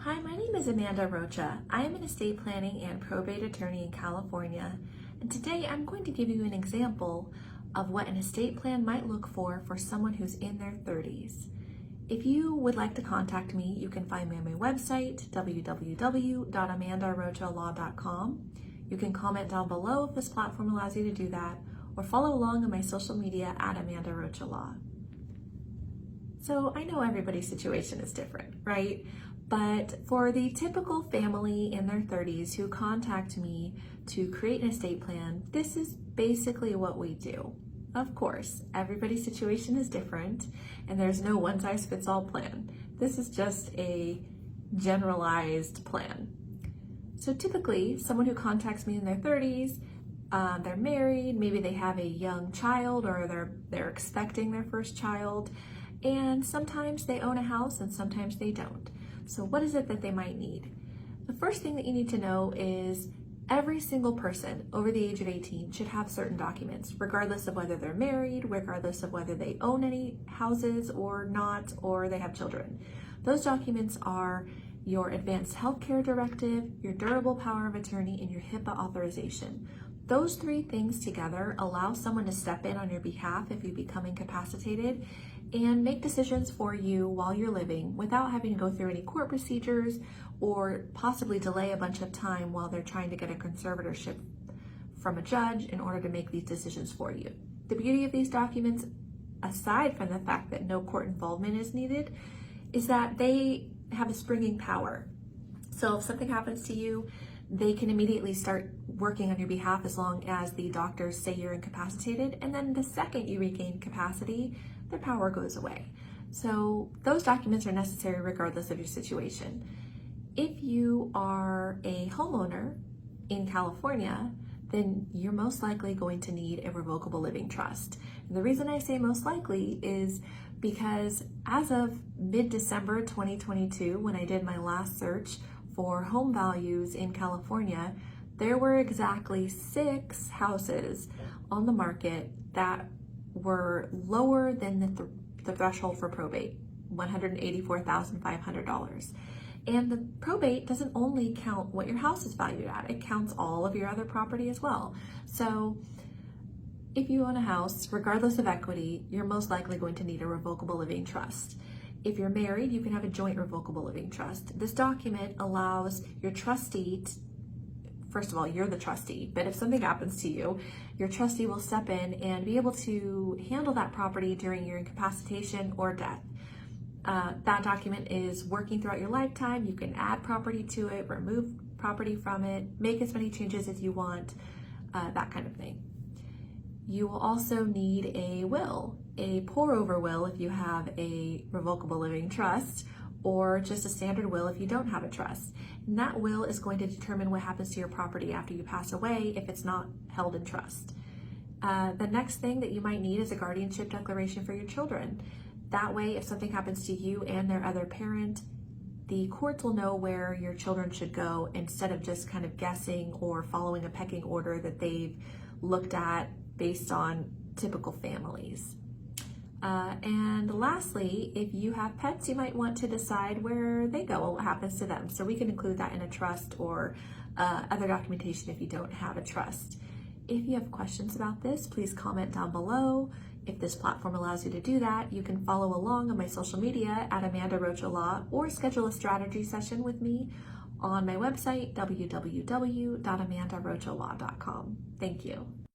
Hi, my name is Amanda Rocha. I am an estate planning and probate attorney in California, and today I'm going to give you an example of what an estate plan might look for someone who's in their 30s. If you would like to contact me, you can find me on my website, www.amandarocalaw.com. You can comment down below if this platform allows you to do that, or follow along on my social media at Amanda Rocha Law. So I know everybody's situation is different, right? But for the typical family in their 30s who contact me to create an estate plan, this is basically what we do. Of course, everybody's situation is different and there's no one-size-fits-all plan. This is just a generalized plan. So typically, someone who contacts me in their 30s, they're married, maybe they have a young child or they're expecting their first child, and sometimes they own a house and sometimes they don't. So what is it that they might need? The first thing that you need to know is every single person over the age of 18 should have certain documents, regardless of whether they're married, regardless of whether they own any houses or not, or they have children. Those documents are your advanced healthcare directive, your durable power of attorney, and your HIPAA authorization. Those three things together allow someone to step in on your behalf if you become incapacitated and make decisions for you while you're living without having to go through any court procedures or possibly delay a bunch of time while they're trying to get a conservatorship from a judge in order to make these decisions for you. The beauty of these documents, aside from the fact that no court involvement is needed, is that they have a springing power. So if something happens to you, they can immediately start working on your behalf as long as the doctors say you're incapacitated, and then the second you regain capacity, their power goes away. So those documents are necessary regardless of your situation. If you are a homeowner in California, then you're most likely going to need a revocable living trust. And the reason I say most likely is because as of mid-December 2022, when I did my last search for home values in California, there were exactly 6 houses on the market that were lower than the threshold for probate, $184,500. And the probate doesn't only count what your house is valued at, it counts all of your other property as well. So if you own a house, regardless of equity, you're most likely going to need a revocable living trust. If you're married, you can have a joint revocable living trust. This document allows your trustee first of all, you're the trustee, but if something happens to you, your trustee will step in and be able to handle that property during your incapacitation or death. That document is working throughout your lifetime. You can add property to it, remove property from it, make as many changes as you want, that kind of thing. You will also need a will, a pour-over will if you have a revocable living trust, or just a standard will if you don't have a trust. And that will is going to determine what happens to your property after you pass away if it's not held in trust. The next thing that you might need is a guardianship declaration for your children. That way, if something happens to you and their other parent, the courts will know where your children should go instead of just kind of guessing or following a pecking order that they've looked at based on typical families. And lastly, if you have pets, you might want to decide where they go, what happens to them. So we can include that in a trust or other documentation if you don't have a trust. If you have questions about this, please comment down below. If this platform allows you to do that, you can follow along on my social media at Amanda Rocha Law or schedule a strategy session with me on my website, www.amandarocalaw.com. Thank you.